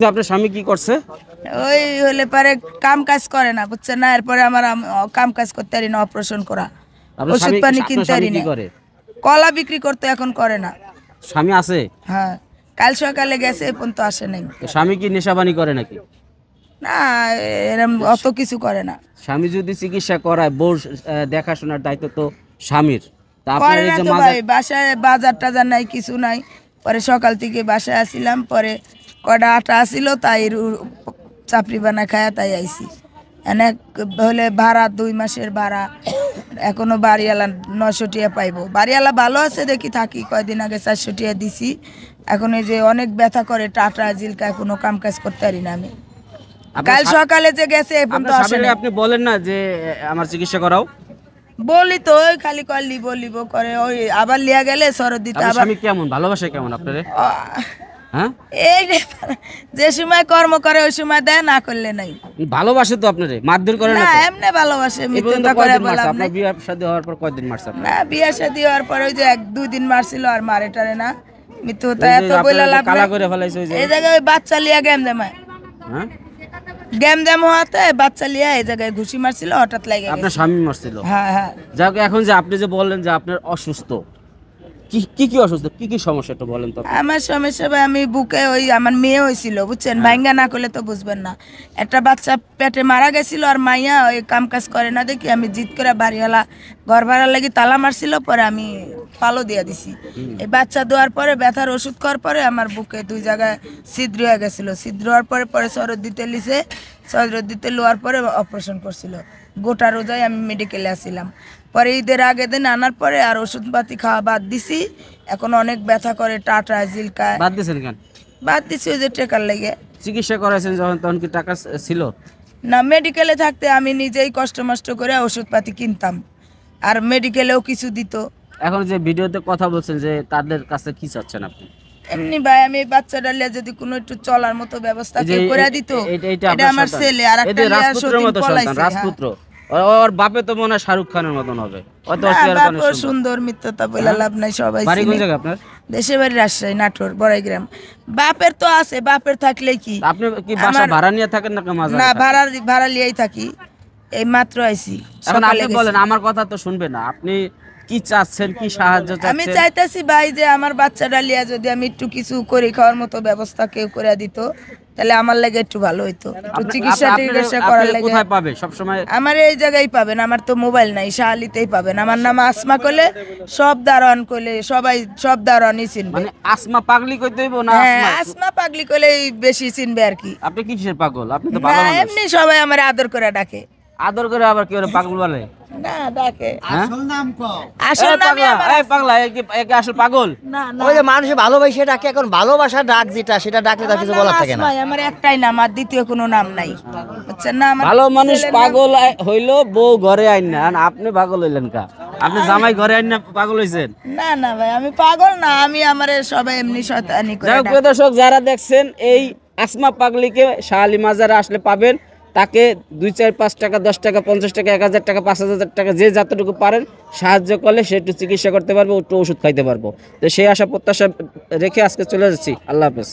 আপনার স্বামী কি করছে? ওই হলে পরে কাম কাজ করে না, বুঝছেন না। এরপরে আমার কাম কাজ করতে পারি না, অপারেশন করা, ওষুধ পানি কিনতে পারি না। কলা বিক্রি করতে এখন করে না। স্বামী আছে? হ্যাঁ, কাল সকালে গেছে, এখন তো আসে নাই। স্বামী কি নেশাবানি করে নাকি? না, এরকম অত কিছু করে না। স্বামী যদি চিকিৎসা করায়, বউ দেখাশোনার দায়িত্ব তো স্বামীর। করে না তো ভাই, বাসায় বাজার টাজার নাই, কিছু নাই। পরে সকাল থেকে বাসায় আসিলাম, পরে কটা আটা আসিল, তাই চাপড়ি বানা খায়া তাই আইসি। এনে হলে ভাড়া 2 মাসের ভাড়া, এখনো বাড়িওয়ালা 900 টাকা পাইবো। বাড়িওয়ালা ভালো আছে দেখি, থাকি। কয়দিন আগে 400 টাকা দিছি। এখন এই যে অনেক ব্যথা করে, টাটা জিলকা, কোনো কাম কাজ করতে পারি না আমি। কাল সকালে যে গেছে, এখন তো আসে না। আপনি বলেন না যে আমার চিকিৎসা করাও? বলি তো, ওই খালি কয় লিব করে, ওই আবার লিয়া গেলে সরদ দিতে। আবার স্বামী কেমন, ভালোবাসে কেমন আপনারে? হ্যাঁ, এই যে সময় কর্ম করে ওই সময় দেয়, না করলে নাই। ভালোবাসে তো আপনারে, মারধর করে না? না, এমনি ভালোবাসে, মিথ্যা করে বললাম। আপনার বিয়ে শাদী হওয়ার পর কয়দিন মারছে? না, বিয়ে শাদী হওয়ার পর ওই যে 1-2 দিন মারছিল, আর মারে টারে না। মিথ্যা এত বইলা লাভ কালা করে ফেলাইছে এই জায়গায়। ওই বাচ্চা লিয়া গেম দেমায়, হ্যাঁ, গেম দেম হওয়াতে বাচ্চা লিয়া এই জায়গায় ঘুষি মারছিল, হঠাৎ লাগে। আপনার স্বামী মারছিল? হ্যাঁ হ্যাঁ। যাক, এখন যে আপনি যে বললেন যে আপনার অসুস্থ, কি অসুস্থ, কি সমস্যা একটু বলেন তো। আমার সমস্যা ভাই, আমি বুকে, ওই আমার মেয়ে হয়েছিল, বুঝছেন। ভাঙ্গা না করলে তো বুঝবেন না। একটা বাচ্চা পেটে মারা গেছিল, আর মাইয়া ওই কাম কাজ করে না দেখি আমি জিদ করে বাড়িওয়ালা ঘর ভাড়ার লাগি তালা মারছিল, পরে আমি পালো দিয়ে দিছি। এই বাচ্চা দেওয়ার পরে, ব্যথার ওষুধ খাওয়ার পরে আমার বুকে 2 জায়গায় ছিদ্র হয়ে গেছিল। ছিদ্র হওয়ার পরে সরদ দিতে লিছে। সরদ দিতে লোয়ার পরে অপারেশন করছিল। গোটা রোজায় আমি মেডিকেলে আসছিলাম। পরে ঈদের আগের দিন আনার পরে আর ওষুধপাতি খাওয়া বাদ দিছি। এখন অনেক ব্যথা করে, টাটা জিলকায়। বাদ দিয়েছেন কেন? বাদ দিছি ওই যে টাকার লেগে। চিকিৎসা করাইছেন যখন, তখন কি টাকা ছিল না, মেডিকেলে থাকতে আমি নিজেই কষ্ট মষ্ট করে ওষুধপাতি কিনতাম, আর মেডিকেলেও কিছু দিত। এখন যে ভিডিওতে কথা বলছেন, যে তাদের কাছে কি চাচ্ছেন আপনি? এমনি ভাই, আমি বাচ্চাটা লিয়ে যদি কোনো একটু চলার মতো ব্যবস্থা কেউ করে দিত। এটা আমার ছেলে, আর একটা রাজপুত্রের মতো সন্তান, রাজপুত্র। ওর বাপে তো মনে হয় শাহরুখ খানের মতন হবে। সুন্দর, মিথ্যতা বলে লাভ নাই। সবাই বাড়ি কোন জায়গা আপনার? দেশে বাড়ি রাজশাহী, নাটোর, বড়াইগ্রাম। বাপের তো আছে, বাপের থাকলে কি। আপনি কি বাসা ভাড়া নিয়ে থাকেন না? না, ভাড়া লিয়েই থাকি। এই মাত্র আইছি। এখন আপনি বলেন, আমার কথা তো শুনবে না। আপনি কি চাচ্ছেন, কি সাহায্য চাচ্ছেন? আমি চাইতেছি ভাই, যে আমার বাচ্চাটা লিয়া যদি আমি একটু কিছু করে খাওয়ার মতো ব্যবস্থা কেউ করে দিত, তাহলে আমার লাগে একটু ভালো হইতো। চিকিৎসা করার লাগে কোথায় পাবে সব সময়? আমার এই জায়গায় পাবেন। আমার তো মোবাইল নাই, শাহালিতেই পাবেন। আমার নাম আসমা কইলে সব দারোয়ান কইলে সবাই সব দারোয়ানই চিনবে। মানে আসমা পাগলি কইতে হইব না? আসমা পাগলি কইলে বেশি চিনবে আর কি। আপনি কিসের পাগল? আপনি তো ভালো মানুষ। এমনি সবাই আমার আদর করে ডাকে। আদর করে আবার কি ওরে পাগল বলে? না, ডাকে। আসল নাম কও। আসল নাম এই পাগলা, একে আসল পাগল না। ওই যে মানুষে ভালোবাসে ডাকে, এখন ভালোবাসা ডাক যেটা, সেটা ডাকলে তার কিছু বলার থাকে না। আমার একটাই নাম, আর দ্বিতীয় কোনো নাম নাই, বুঝছেন না। আমার ভালো মানুষ পাগল হইলো বউ ঘরে আইন না, আপনি পাগল হইলেন কা? আপনি জামাই ঘরে আইন না পাগল হইছেন? না ভাই, আমি পাগল না। আমি আমারে সবাই এমনি শয়তানি করে ডাকে। প্রিয় দর্শক, যারা দেখছেন, এই আসমা পাগলিকে শাহালি মাজারে আসলে পাবেন। তাকে 2, 4, 5 টাকা, 10 টাকা, 50 টাকা, 1000 টাকা, 5000 টাকা, যে যতটুকু পারেন সাহায্য করলে সে একটু চিকিৎসা করতে পারবো, একটু ওষুধ খাইতে পারবো। তো সেই আশা প্রত্যাশা রেখে আজকে চলে যাচ্ছি। আল্লাহ হাফেজ।